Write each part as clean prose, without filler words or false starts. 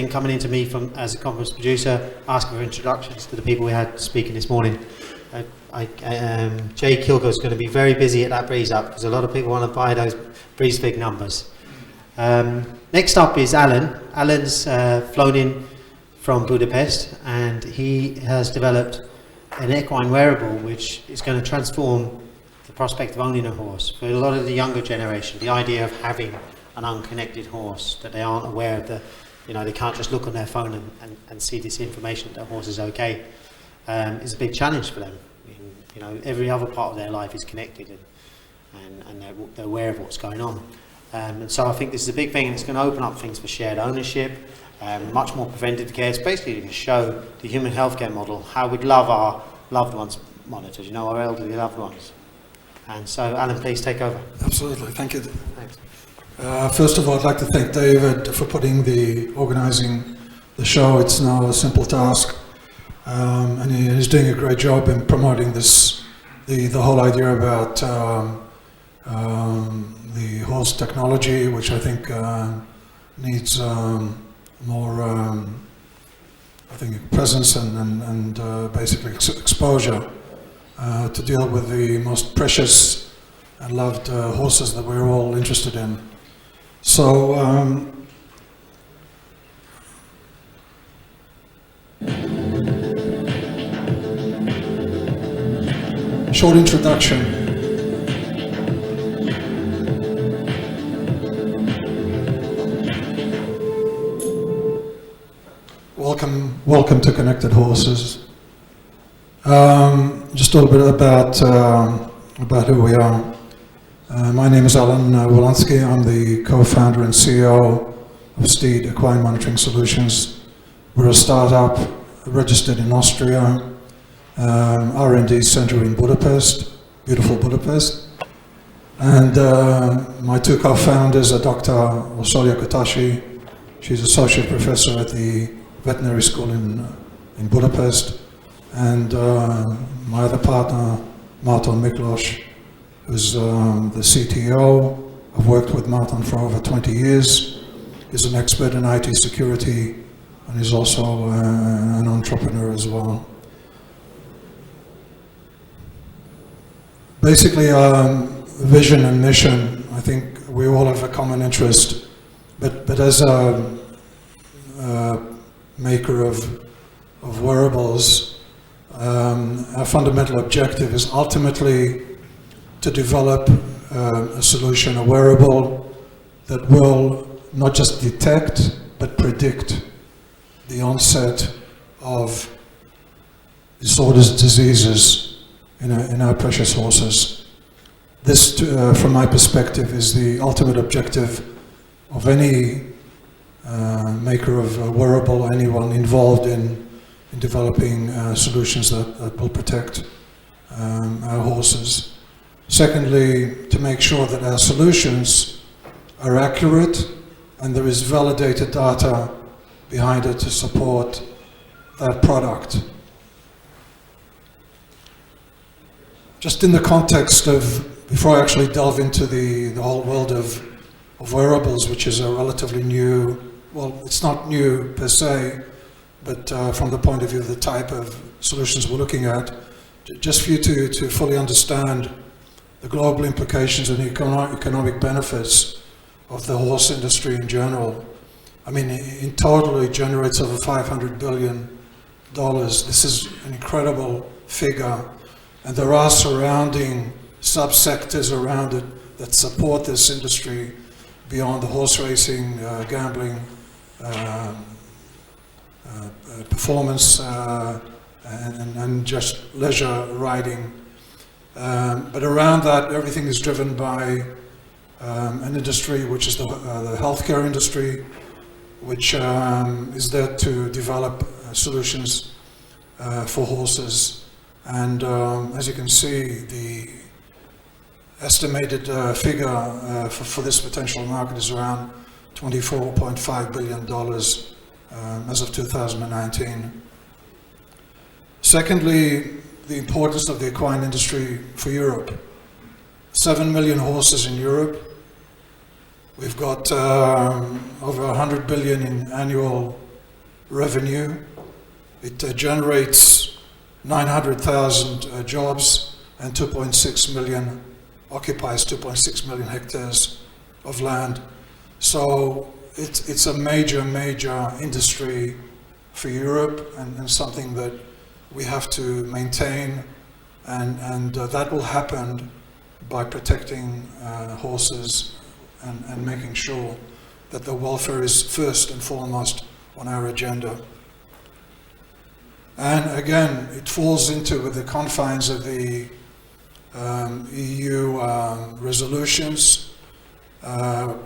been coming into me as a conference producer, asking for introductions to the people we had speaking this morning. Jay Kilgore is going to be very busy at that BreezeUp because a lot of people want to buy those BreezeFig numbers. Next up is Alan. Alan's flown in from Budapest, and he has developed an equine wearable which is going to transform the prospect of owning a horse. For a lot of the younger generation, the idea of having an unconnected horse, that they aren't aware of they can't just look on their phone and see this information that a horse is okay, is a big challenge for them. Every other part of their life is connected, and they're aware of what's going on. And so I think this is a big thing, and it's going to open up things for shared ownership, much more preventative care. It's basically to show the human healthcare model how we'd love our loved ones monitored, our elderly loved ones. And so, Alan, please take over. Absolutely, thank you. Thanks. First of all, I'd like to thank David for organising the show. It's now a simple task, and he's doing a great job in promoting this, the whole idea about the horse technology, which I think needs more, presence and basically exposure to deal with the most precious and loved horses that we're all interested in. So, short introduction. Welcome to Connected Horses. Just a little bit about who we are. My name is Alan Wielunski. I'm the co-founder and CEO of Steed Equine Monitoring Solutions. We're a startup registered in Austria, R&D center in Budapest, beautiful Budapest. And my two co-founders are Dr. Orsolya Kutashi. She's associate professor at the Veterinary School in Budapest. And my other partner, Martin Miklos, who's the CTO. I've worked with Martin for over 20 years. He's an expert in IT security, and he's also an entrepreneur as well. Basically, vision and mission, I think we all have a common interest, but as a maker of wearables, our fundamental objective is ultimately to develop a solution, a wearable that will not just detect but predict the onset of disorders, diseases in our precious horses. This, from my perspective, is the ultimate objective of any maker of a wearable, anyone involved in developing solutions that will protect our horses. Secondly, to make sure that our solutions are accurate and there is validated data behind it to support that product. Just in the context of, before I actually delve into the whole world of wearables, which is a relatively new, well, it's not new per se, but from the point of view of the type of solutions we're looking at, just for you to fully understand the global implications and economic benefits of the horse industry in general. I mean, in total, it generates over $500 billion. This is an incredible figure, and there are surrounding subsectors around it that support this industry beyond the horse racing, gambling, performance, and just leisure riding. But around that, everything is driven by an industry which is the healthcare industry, which is there to develop solutions for horses. And as you can see, the estimated figure for this potential market is around $24.5 billion as of 2019. Secondly, the importance of the equine industry for Europe. 7 million horses in Europe. We've got over 100 billion in annual revenue. It generates 900,000 jobs and 2.6 million, occupies 2.6 million hectares of land. So it's a major industry for Europe, and something that we have to maintain, and that will happen by protecting horses and making sure that the welfare is first and foremost on our agenda. And again, it falls into the confines of the EU resolutions,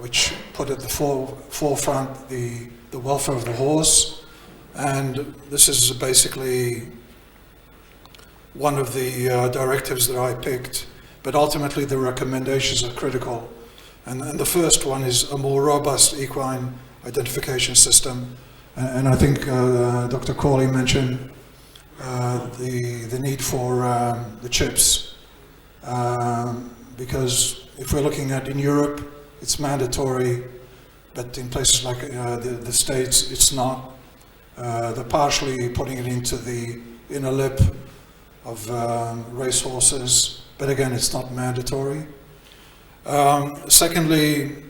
which put at the forefront the welfare of the horse. And this is basically one of the directives that I picked, but ultimately the recommendations are critical. And the first one is a more robust equine identification system. And I think Dr. Corley mentioned the need for the chips, because if we're looking at in Europe, it's mandatory, but in places like the States, it's not. They're partially putting it into the inner lip of race horses, but again, it's not mandatory. Secondly,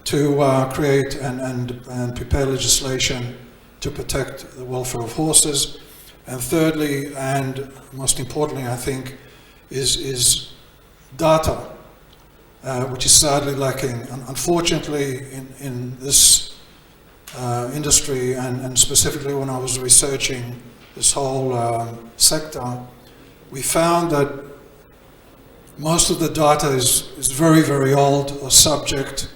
to create and prepare legislation to protect the welfare of horses. And thirdly, and most importantly, I think, is data, which is sadly lacking. Unfortunately, in this industry, and specifically when I was researching this whole sector, we found that most of the data is very old or subject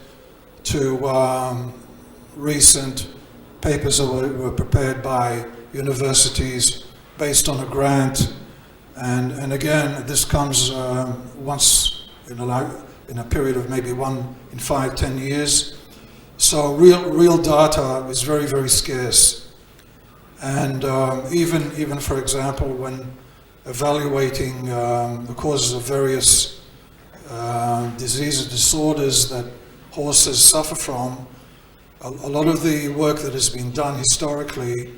to recent papers that were prepared by universities based on a grant, and again, this comes once in a period of maybe 1 in 5-10 years. So real data is very scarce, and even for example, when evaluating the causes of various diseases, disorders that horses suffer from, a lot of the work that has been done historically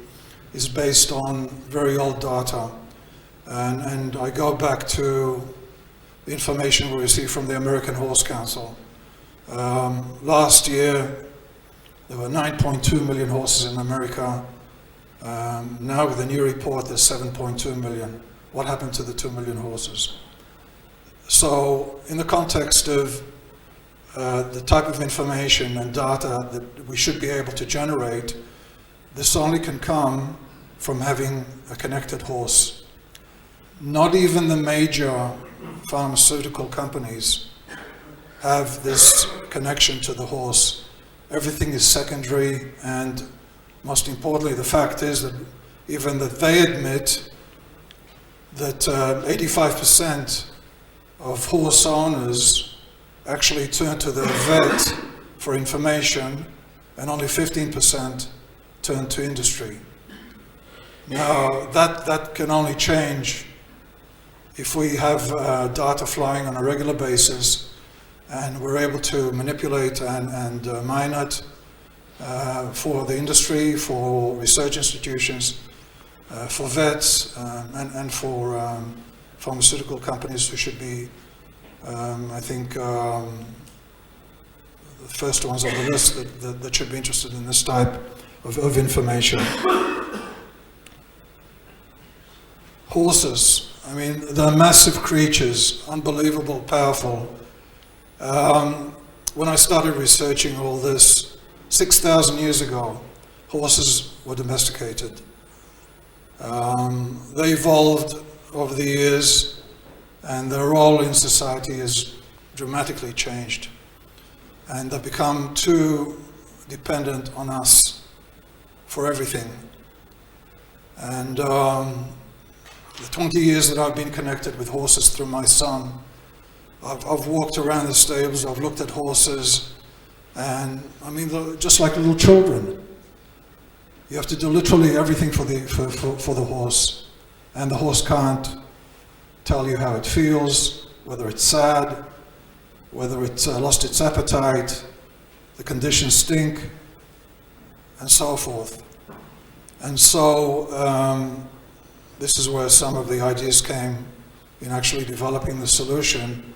is based on very old data. And I go back to the information we received from the American Horse Council. Last year, there were 9.2 million horses in America. Now with the new report, there's 7.2 million. What happened to the 2 million horses? So in the context of the type of information and data that we should be able to generate, this only can come from having a connected horse. Not even the major pharmaceutical companies have this connection to the horse. Everything is secondary, and most importantly, the fact is that even that they admit that 85% of horse owners actually turn to their vet for information, and only 15% turn to industry. Now, that can only change if we have data flowing on a regular basis, and we're able to manipulate and mine it for the industry, for research institutions, for vets, and for pharmaceutical companies who should be, I think, the first ones on the list that should be interested in this type of information. Horses, I mean, they're massive creatures, unbelievable, powerful. When I started researching all this, 6,000 years ago, horses were domesticated. They evolved over the years, and their role in society has dramatically changed. And they've become too dependent on us for everything. And the 20 years that I've been connected with horses through my son, I've walked around the stables, I've looked at horses, and I mean, they're just like little children. You have to do literally everything for the horse, and the horse can't tell you how it feels, whether it's sad, whether it's lost its appetite, the conditions stink, and so forth. And so this is where some of the ideas came in actually developing the solution,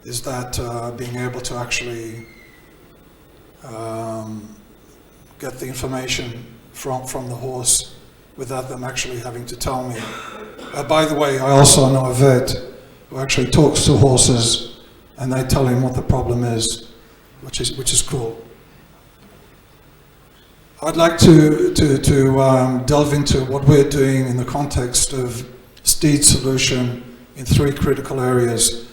is that being able to actually get the information from the horse without them actually having to tell me. By the way, I also know a vet who actually talks to horses and they tell him what the problem is, which is cool. I'd like to delve into what we're doing in the context of Steed's solution in 3 critical areas,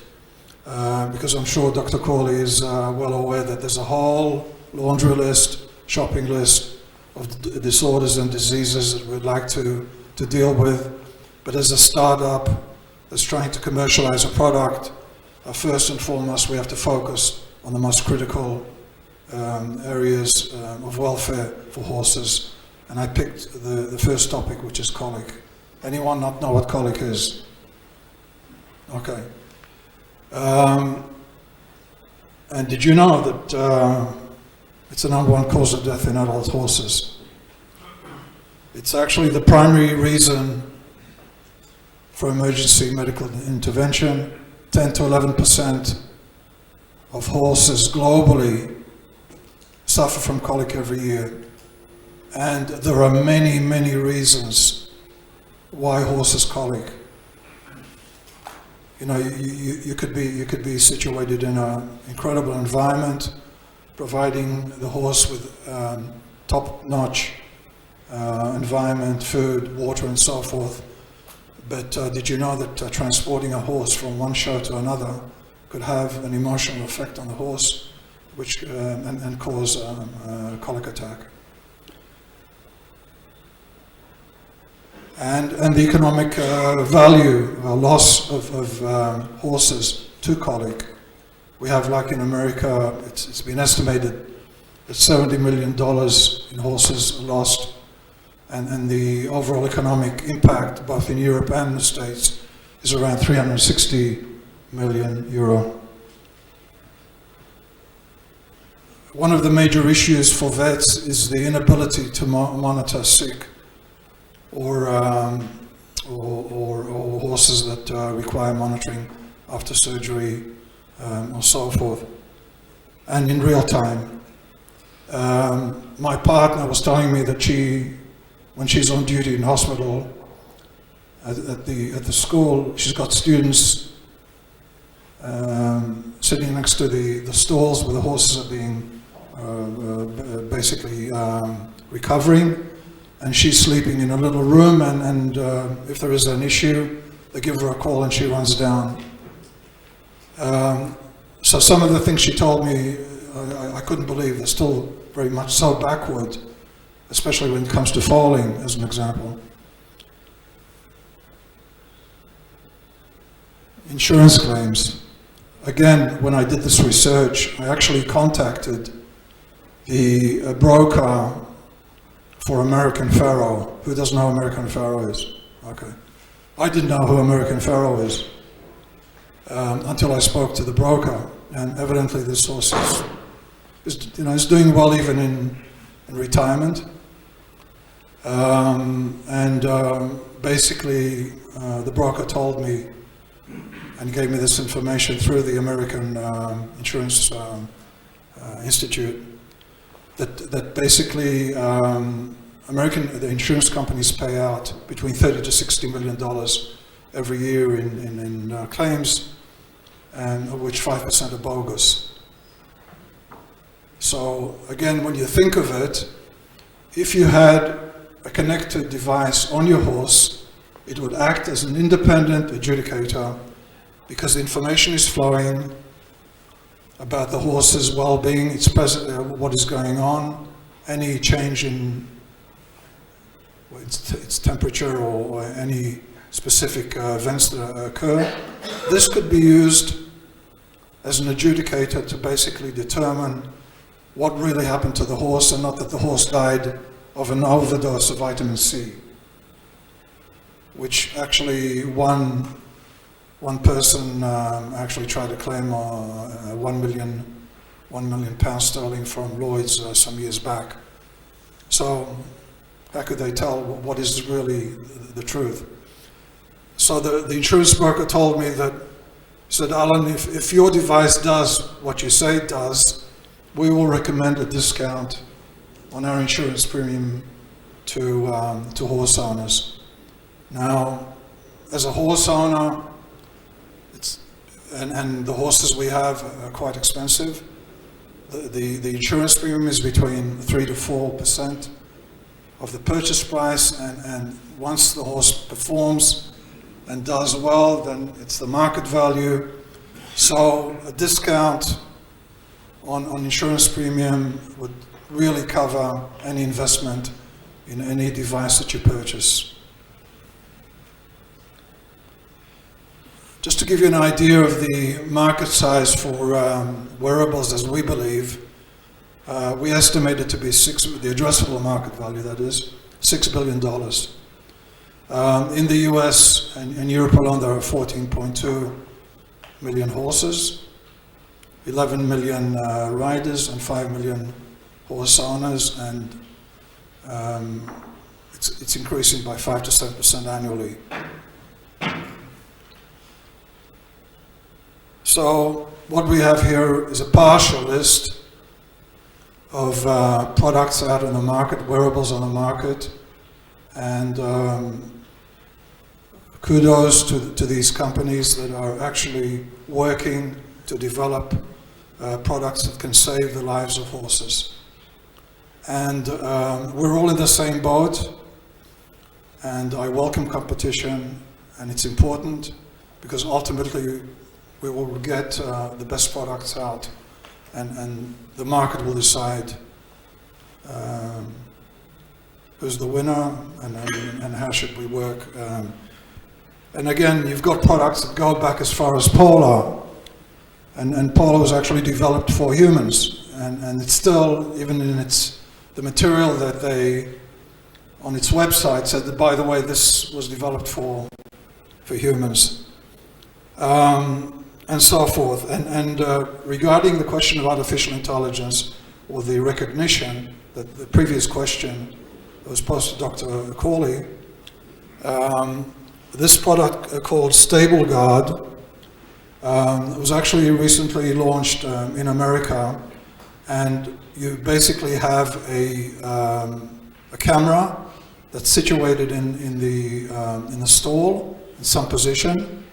because I'm sure Dr. Corley is well aware that there's a whole laundry list, shopping list of disorders and diseases that we'd like to deal with. But as a startup that's trying to commercialize a product, first and foremost we have to focus on the most critical areas of welfare for horses. And I picked the first topic, which is colic. Anyone not know what colic is? Okay. And did you know that it's the #1 cause of death in adult horses? It's actually the primary reason for emergency medical intervention. 10 to 11% of horses globally suffer from colic every year. And there are many, many reasons why horses colic. You know, you could be situated in an incredible environment, providing the horse with top-notch environment, food, water, and so forth. But did you know that transporting a horse from one show to another could have an emotional effect on the horse, which and cause a colic attack? And the economic value, loss of horses to colic. We have, like in America, it's been estimated that $70 million in horses are lost, and the overall economic impact, both in Europe and the States, is around 360 million euro. One of the major issues for vets is the inability to monitor sick or horses that require monitoring after surgery or so forth, and in real time. My partner was telling me that when she's on duty in hospital at the school, she's got students sitting next to the stalls where the horses are being basically recovering. And she's sleeping in a little room, and if there is an issue, they give her a call and she runs down. So some of the things she told me, I couldn't believe. They're still very much so backward, especially when it comes to foaling, as an example. Insurance claims. Again, when I did this research, I actually contacted the broker for American Pharaoh. Who doesn't know who American Pharaoh is? Okay. I didn't know who American Pharaoh is until I spoke to the broker, and evidently this horse is doing well even in retirement. Basically, the broker told me and gave me this information through the American Insurance Institute. That basically the insurance companies pay out between $30 to $60 million every year in claims, and of which 5% are bogus. So again, when you think of it, if you had a connected device on your horse, it would act as an independent adjudicator, because the information is flowing about the horse's well-being, what is going on, any change in its temperature or any specific events that occur. This could be used as an adjudicator to basically determine what really happened to the horse, and not that the horse died of an overdose of vitamin C, which actually one person actually tried to claim 1 million pounds sterling from Lloyd's some years back. So how could they tell what is really the truth? So the insurance broker told me that, he said, Alan, if your device does what you say it does, we will recommend a discount on our insurance premium to horse owners. Now, as a horse owner, and the horses we have are quite expensive. The insurance premium is between 3 to 4% of the purchase price, and once the horse performs and does well, then it's the market value. So a discount on insurance premium would really cover any investment in any device that you purchase. Just to give you an idea of the market size for wearables, as we believe, we estimate it to be the addressable market value, that is, $6 billion. In the US and Europe alone, there are 14.2 million horses, 11 million riders, and 5 million horse owners, and it's increasing by 5 to 7% annually. So what we have here is a partial list of products out in the market, wearables on the market, and kudos to these companies that are actually working to develop products that can save the lives of horses. And we're all in the same boat, and I welcome competition, and it's important because ultimately we will get the best products out, and the market will decide who's the winner and how should we work. And again, you've got products that go back as far as polo, and polo was actually developed for humans, and it's still, even in the material that they, on its website, said that, by the way, this was developed for humans. And so forth. And regarding the question of artificial intelligence, or the recognition, that the previous question that was posed to Dr. Corley, this product called Stable Guard was actually recently launched in America, and you basically have a camera that's situated in the stall in some position.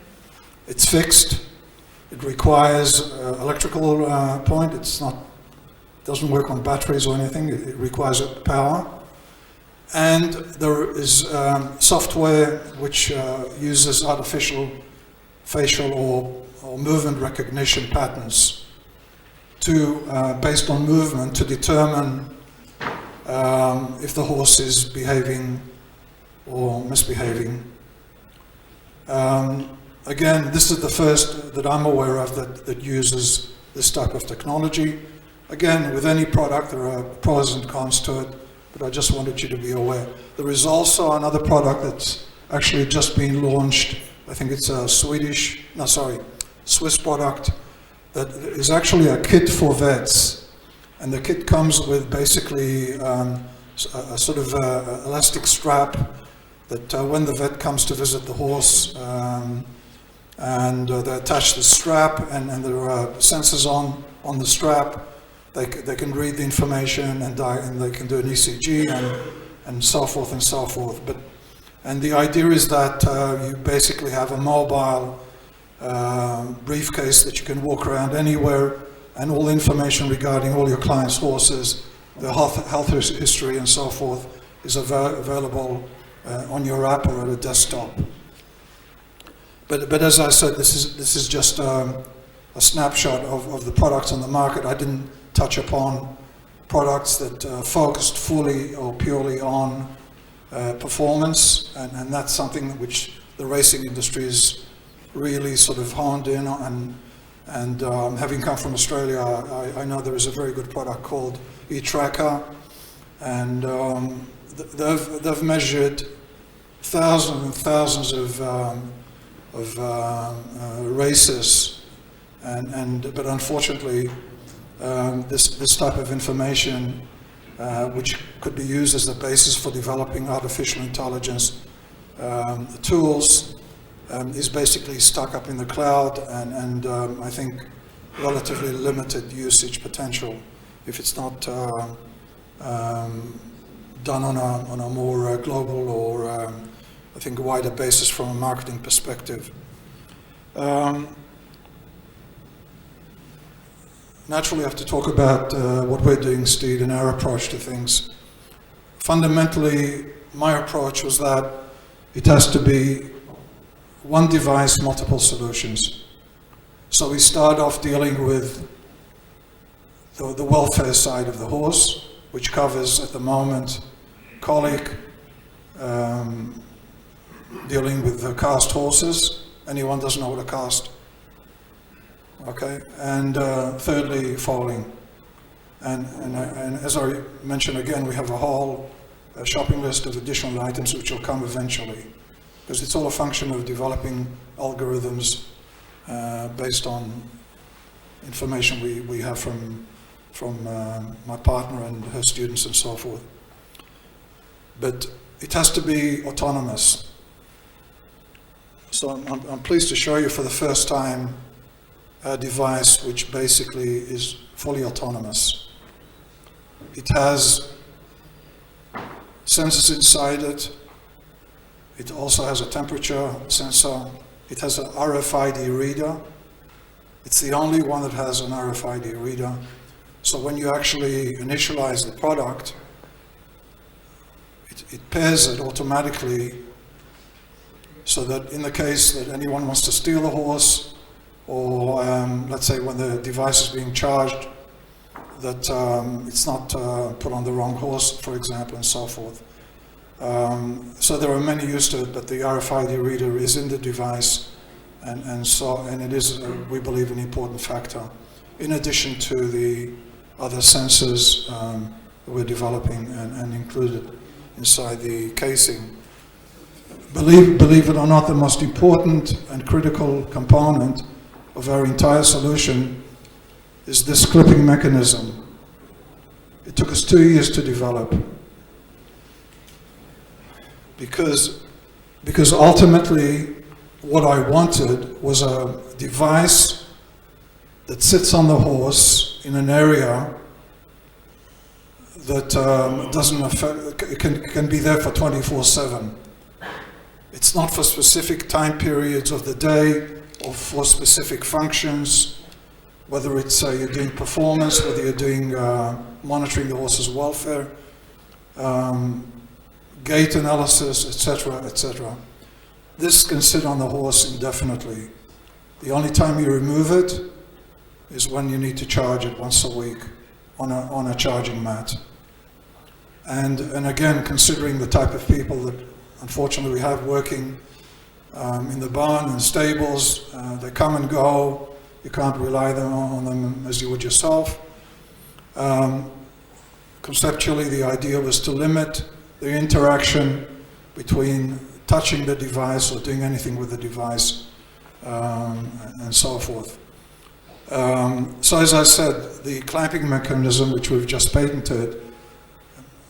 It's fixed. It requires electrical point. Doesn't work on batteries or anything. It requires power. And there is software which uses artificial facial or movement recognition patterns based on movement, to determine if the horse is behaving or misbehaving. Again, this is the first that I'm aware of that uses this type of technology. Again, with any product, there are pros and cons to it, but I just wanted you to be aware. There is also another product that's actually just been launched. I think it's a Swiss product that is actually a kit for vets. And the kit comes with basically a sort of elastic strap that when the vet comes to visit the horse, and they attach the strap, and there are sensors on the strap. They can read the information, and they can do an ECG and so forth and so forth. And the idea is that you basically have a mobile briefcase that you can walk around anywhere, and all information regarding all your clients' horses, the health history and so forth, is available on your app or at a desktop. But as I said, this is just a snapshot of the products on the market. I didn't touch upon products that focused fully or purely on performance, and that's something which the racing industry is really sort of honed in on. And having come from Australia, I know there is a very good product called eTracker, and they've measured thousands and thousands of races, but unfortunately this type of information which could be used as the basis for developing artificial intelligence tools, is basically stuck up in the cloud, and I think relatively limited usage potential if it's not done on a more global or I think wider basis from a marketing perspective. Naturally, I have to talk about what we're doing, Steed, and our approach to things. Fundamentally, my approach was that it has to be one device, multiple solutions. So we start off dealing with the welfare side of the horse, which covers at the moment colic, dealing with the cast horses. Anyone doesn't know what a cast? Okay, and thirdly, foaling. And as I mentioned again, we have a whole shopping list of additional items which will come eventually, because it's all a function of developing algorithms based on information we have from my partner and her students and so forth. But it has to be autonomous. So I'm pleased to show you for the first time a device which basically is fully autonomous. It has sensors inside it. It also has a temperature sensor. It has an RFID reader. It's the only one that has an RFID reader. So when you actually initialize the product, it pairs it automatically, so that in the case that anyone wants to steal the horse, or let's say when the device is being charged, that it's not put on the wrong horse, for example, and so forth. So there are many uses to it, but the RFID reader is in the device, and it is, we believe, an important factor, in addition to the other sensors that we're developing and included inside the casing. Believe it or not, the most important and critical component of our entire solution is this clipping mechanism. It took us 2 years to develop, because ultimately what I wanted was a device that sits on the horse in an area that doesn't affect, it can be there for 24/7. It's not for specific time periods of the day or for specific functions, whether it's you're doing performance, whether you're doing monitoring the horse's welfare, gait analysis, etc., etc. This can sit on the horse indefinitely. The only time you remove it is when you need to charge it once a week on a charging mat. And again, considering the type of people that unfortunately we have working in the barn and stables, they come and go. You can't rely on them as you would yourself. Conceptually, the idea was to limit the interaction between touching the device or doing anything with the device, and so forth. So as I said, the clamping mechanism, which we've just patented,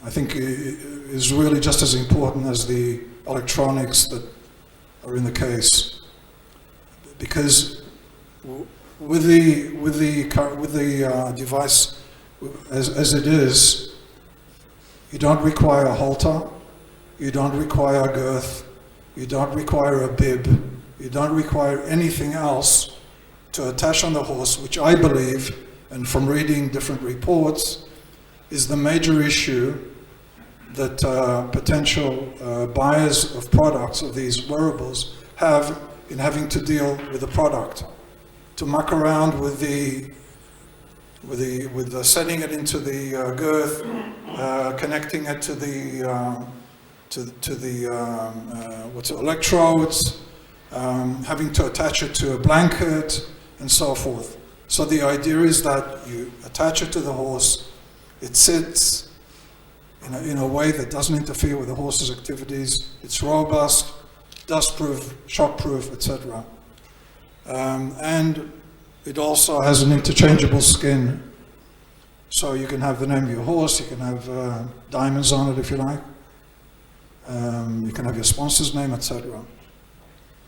I think is really just as important as the electronics that are in the case, because with the device as it is, you don't require a halter, you don't require a girth, you don't require a bib, you don't require anything else to attach on the horse, which I believe, and from reading different reports, is the major issue that potential buyers of products, of these wearables, have in having to deal with the product. To muck around with the setting it into the girth, connecting it to the electrodes, having to attach it to a blanket, and so forth. So the idea is that you attach it to the horse, it sits in a way that doesn't interfere with the horse's activities, it's robust, dust-proof, shock-proof, etc. And it also has an interchangeable skin. So you can have the name of your horse, you can have diamonds on it if you like, you can have your sponsor's name, etc.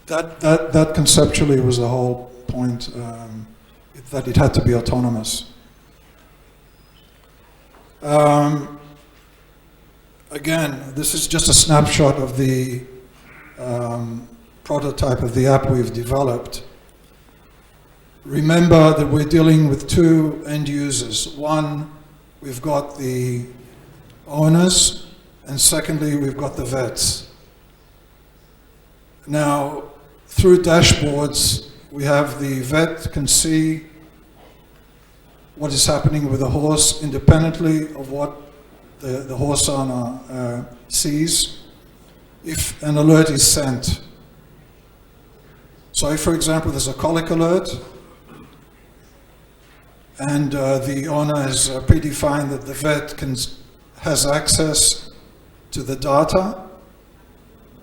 That conceptually was the whole point, that it had to be autonomous. Again, this is just a snapshot of the prototype of the app we've developed. Remember that we're dealing with two end users. One, we've got the owners, and secondly, we've got the vets. Now, through dashboards, we have the vet can see what is happening with the horse independently of what the horse owner sees if an alert is sent. So if, for example, there's a colic alert, and the owner has predefined that the vet has access to the data,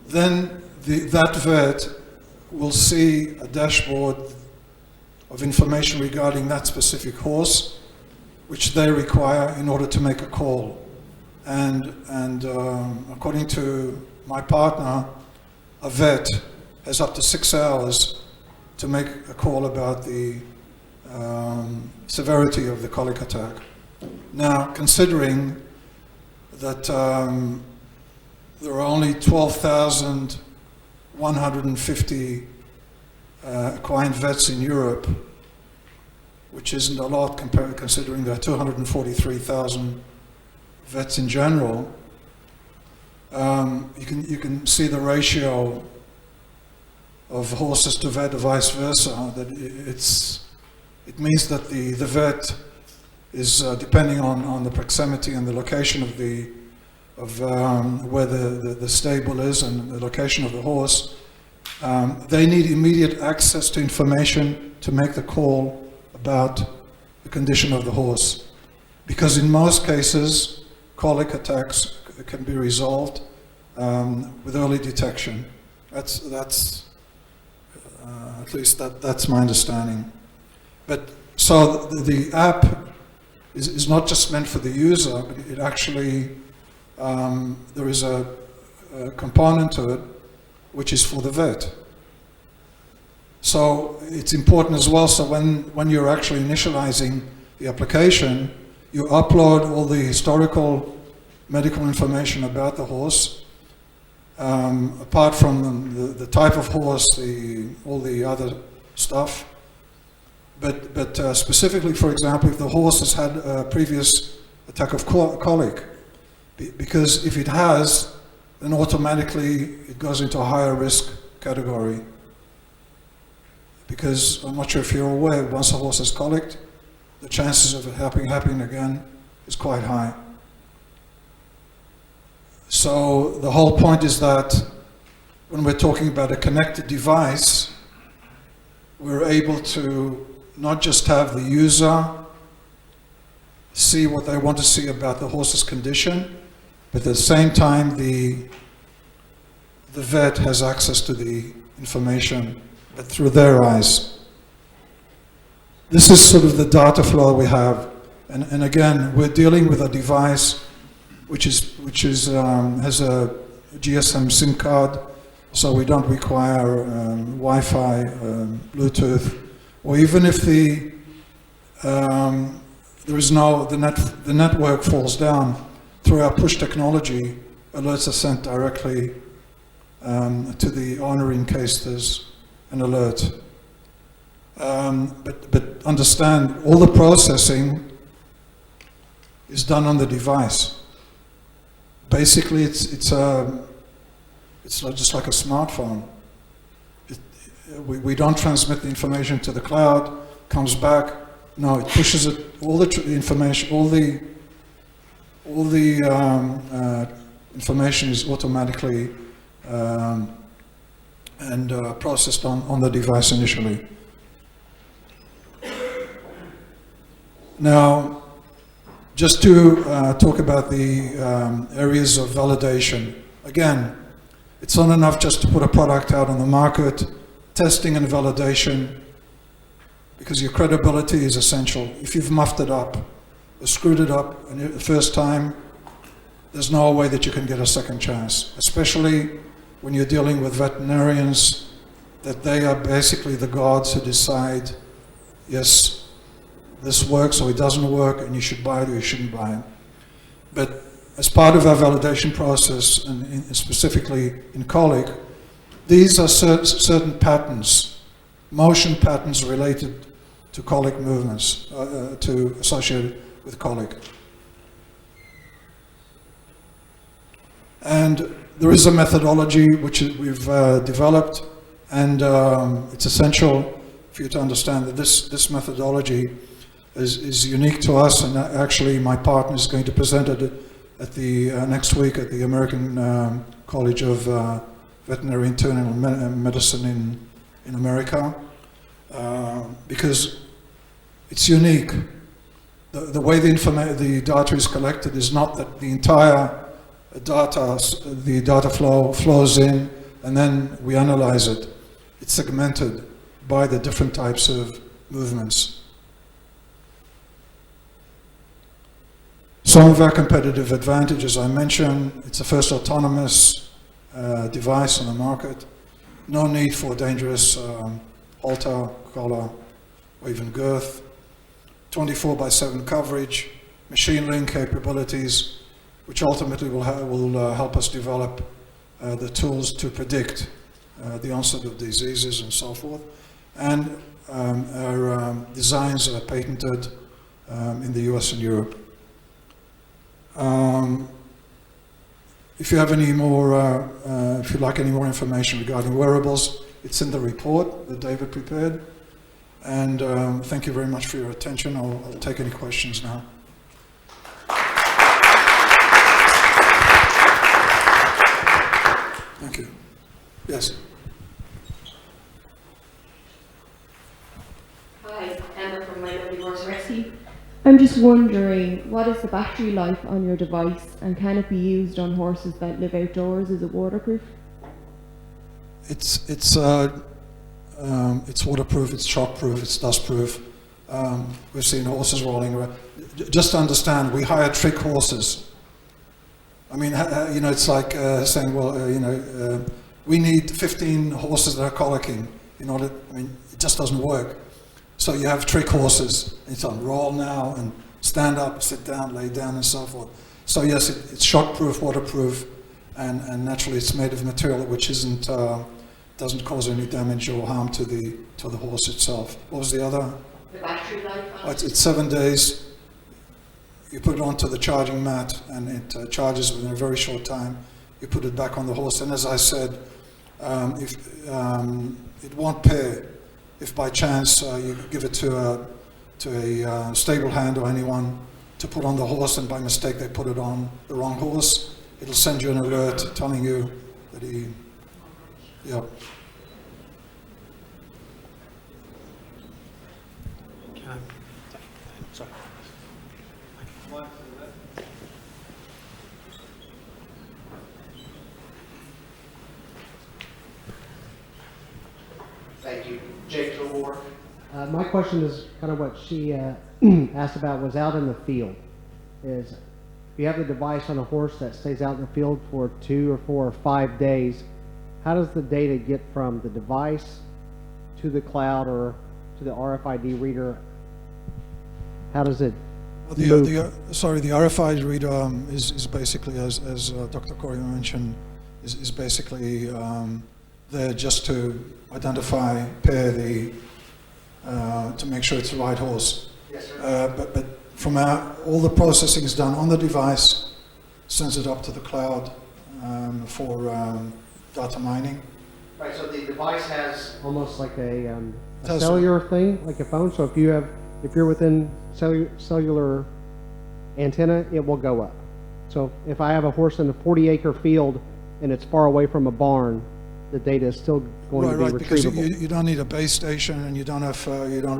then that vet will see a dashboard of information regarding that specific horse, which they require in order to make a call. And according to my partner, a vet has up to 6 hours to make a call about the severity of the colic attack. Now, considering that there are only 12,150 equine vets in Europe, which isn't a lot considering there are 243,000 vets in general, you can see the ratio of horses to vet or vice versa, that it means that the vet is depending on the proximity and the location of where the stable is and the location of the horse. They need immediate access to information to make the call about the condition of the horse, because in most cases colic attacks can be resolved with early detection. That's at least that's my understanding. But so the app is not just meant for the user, but it actually there is a component to it which is for the vet. So it's important as well, so when you're actually initializing the application, you upload all the historical medical information about the horse, apart from the type of horse, all the other stuff. But specifically, for example, if the horse has had a previous attack of colic, because if it has, then automatically it goes into a higher risk category. Because I'm not sure if you're aware, once a horse has colic, the chances of it happening again is quite high. So the whole point is that when we're talking about a connected device, we're able to not just have the user see what they want to see about the horse's condition, but at the same time the vet has access to the information, but through their eyes. This is sort of the data flow we have, and again, we're dealing with a device which has a GSM SIM card, so we don't require Wi-Fi, Bluetooth, or even if the network falls down, through our push technology, alerts are sent directly to the owner in case there's an alert. But understand, all the processing is done on the device. Basically, it's just like a smartphone. We don't transmit the information to the cloud, comes back. No, it pushes it. All the information, all the information is automatically processed on the device initially. Now, just to talk about the areas of validation. Again, it's not enough just to put a product out on the market. Testing and validation, because your credibility is essential. If you've muffed it up, screwed it up and the first time, there's no way that you can get a second chance, especially when you're dealing with veterinarians, that they are basically the gods who decide, yes, this works or it doesn't work, and you should buy it or you shouldn't buy it. But as part of our validation process, and specifically in colic, these are certain patterns, motion patterns related to colic movements, associated with colic. And there is a methodology which we've developed, and it's essential for you to understand that this methodology is unique to us, and actually my partner is going to present it at the next week at the American College of Veterinary Internal Medicine in America, because it's unique. The way the data is collected is not that the entire data flows in and then we analyze it. It's segmented by the different types of movements. Some of our competitive advantages, I mentioned, it's the first autonomous device on the market. No need for dangerous halter, collar, or even girth. 24/7 coverage, machine learning capabilities, which ultimately will help us develop the tools to predict the onset of diseases and so forth. And our designs are patented in the US and Europe. If you have any more, if you'd like any more information regarding wearables, it's in the report that David prepared. And thank you very much for your attention. I'll take any questions now. Thank you. Yes. Hi, Emma from Miami Horse Rescue. I'm just wondering, what is the battery life on your device, and can it be used on horses that live outdoors? Is it waterproof? It's waterproof, it's shockproof, it's dustproof. We've seen horses rolling around. Just to understand, we hire trick horses. I mean, you know, it's like saying, well, we need 15 horses that are colicking in order. I mean, it just doesn't work. So you have trick horses. It's on roll now and stand up, sit down, lay down, and so forth. So yes, it's shockproof, waterproof, and naturally it's made of material which doesn't cause any damage or harm to the horse itself. What was the other? The battery life on It's 7 days. You put it onto the charging mat and it charges within a very short time. You put it back on the horse, and as I said, it won't pair. If by chance you give it to a stable hand or anyone to put on the horse, and by mistake they put it on the wrong horse, it'll send you an alert telling you that he. Yep. Sorry. Thank you. Jake Kilgore. My question is kind of what she asked about, was out in the field. Is if you have the device on a horse that stays out in the field for 2 or 4 or 5 days, how does the data get from the device to the cloud or to the RFID reader? How does it move? The RFID reader is basically, as Dr. Corley mentioned, is basically there just to identify, pair to make sure it's the right horse. Yes, sir. But from all the processing is done on the device, sends it up to the cloud for data mining. Right, so the device has, Almost like a cellular thing, like a phone. So if you're within cellular antenna, it will go up. So if I have a horse in a 40-acre field and it's far away from a barn, the data is still going to be retrievable. Because you don't need a base station, and you don't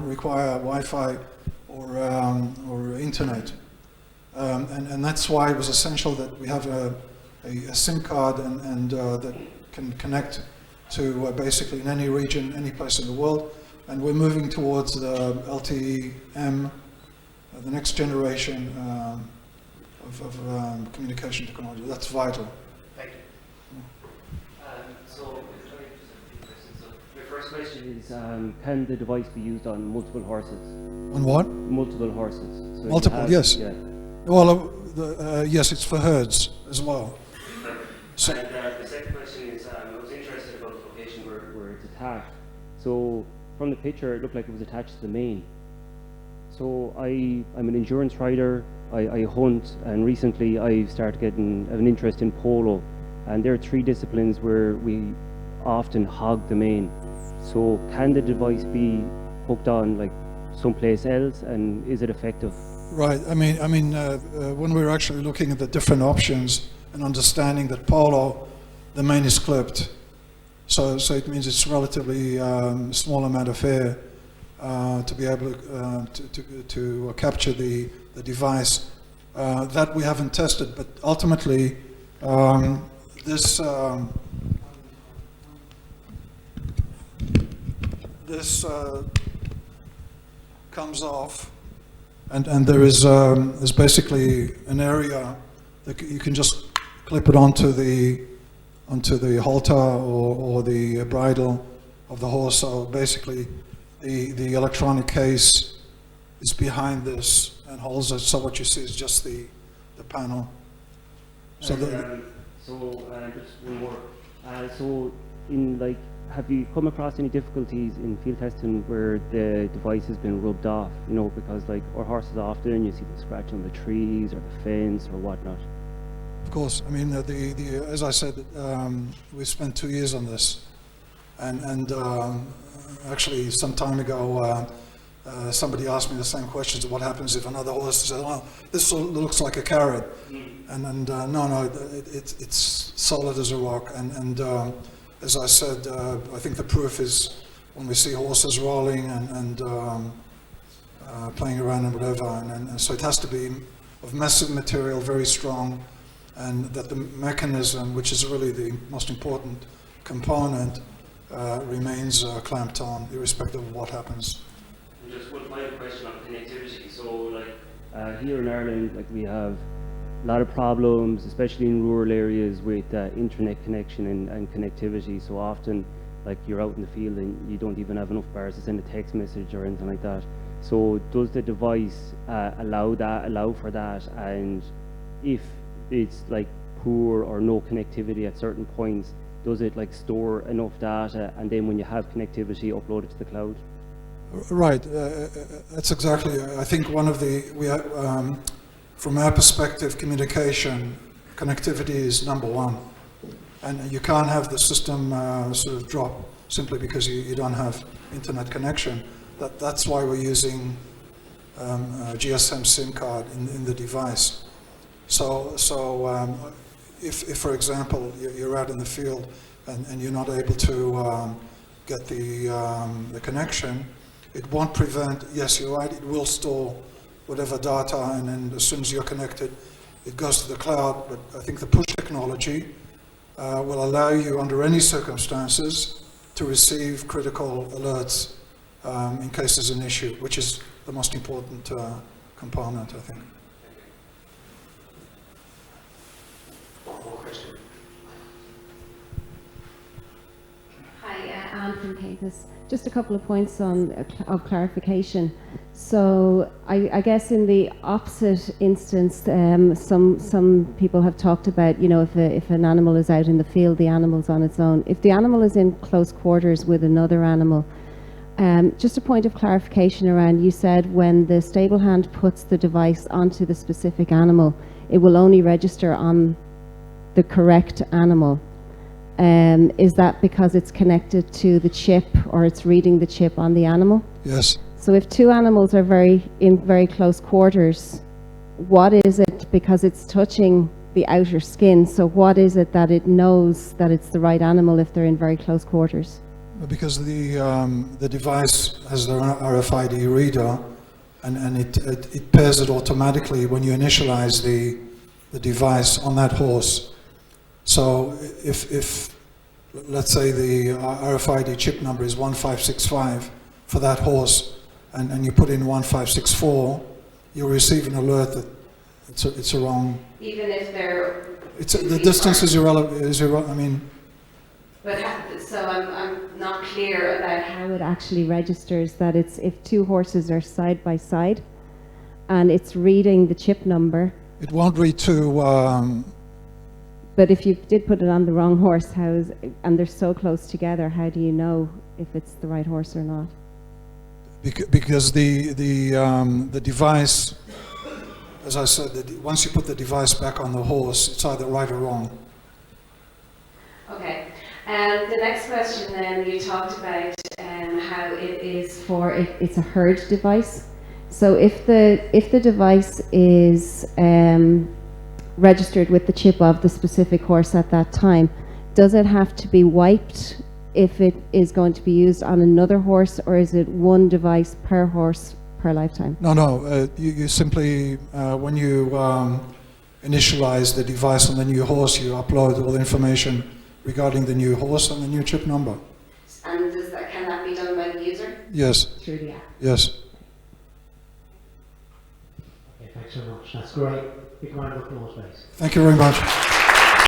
require Wi-Fi or internet, and that's why it was essential that we have a SIM card and that can connect to basically in any region, any place in the world. And we're moving towards the LTE-M the next generation of communication technology. That's vital. Thank you. So my first question is, can the device be used on multiple horses? On what? Multiple horses. So if Multiple, you have- yes. Yeah. Well, yes, it's for herds as well. So, And the second question is, I was interested about the location where it's attached. So from the picture, it looked like it was attached to the mane. So I'm an endurance rider, I hunt, and recently I started getting an interest in polo. And there are 3 disciplines where we often hog the mane. So can the device be hooked on like someplace else, and is it effective? right. I mean, when we're actually looking at the different options and understanding that polo, the mane is clipped, so it means it's relatively small amount of hair to be able to capture the device. That we haven't tested, but ultimately this comes off, and there is basically an area that you can just clip it onto the halter or the bridle of the horse. So basically the electronic case is behind this and holds it, so what you see is just the panel. So And, just one more. So in like, have you come across any difficulties in field testing where the device has been rubbed off? You know, because like our horses often, you see them scratch on the trees or the fence or whatnot. of course, I mean, as I said, we spent 2 years on this, and actually some time ago, somebody asked me the same questions: what happens if another horse says, "Oh, this looks like a carrot," and no, it's solid as a rock, and as I said, I think the proof is when we see horses rolling and playing around and whatever, and so it has to be of massive material, very strong, and that the mechanism, which is really the most important component, remains clamped on, irrespective of what happens. And just one final question on connectivity. So like here in Ireland, like we have a lot of problems, especially in rural areas, with internet connection and connectivity. So often, like you're out in the field and you don't even have enough bars to send a text message or anything like that. So does the device allow for that? And if it's like poor or no connectivity at certain points, does it like store enough data, and then when you have connectivity, upload it to the cloud? Right, that's exactly. I think one of the from our perspective, connectivity is number one, and you can't have the system sort of drop simply because you don't have internet connection. That's why we're using a GSM SIM card in the device. So if for example you're out in the field and you're not able to get the connection, it won't prevent. Yes, you're right. It will store whatever data, and then as soon as you're connected, it goes to the cloud. But I think the push technology will allow you, under any circumstances, to receive critical alerts in case there's an issue, which is the most important component, I think. Hi, Anne from Campus. Just a couple of points of clarification. So I guess in the opposite instance, some people have talked about, you know, if an animal is out in the field, the animal's on its own. If the animal is in close quarters with another animal, just a point of clarification around, you said when the stable hand puts the device onto the specific animal, it will only register on the correct animal. Is that because it's connected to the chip, or it's reading the chip on the animal? Yes. So if two animals are in very close quarters, what is it, because it's touching the outer skin, so what is it that it knows that it's the right animal if they're in very close quarters? Because the device has the RFID reader, and it pairs it automatically when you initialize the device on that horse. So if let's say the RFID chip number is 1565 for that horse, and you put in 1564, you'll receive an alert that it's a wrong. Even if they're. The distance is irrelevant. I mean. But so I'm not clear about how it actually registers that it's if two horses are side by side, and it's reading the chip number. It won't read two. But if you did put it on the wrong horse, and they're so close together, how do you know if it's the right horse or not? Because the device, as I said, once you put the device back on the horse, it's either right or wrong. Okay. And the next question then, you talked about how it is it's a herd device. So if the device is registered with the chip of the specific horse at that time, does it have to be wiped if it is going to be used on another horse, or is it one device per horse per lifetime? No. You simply, when you initialize the device on the new horse, you upload all the information regarding the new horse and the new chip number. And can that be done by the user? Yes. Through the app? Yes. Okay, thanks so much. That's great. You can wind up the space. Thank you very much.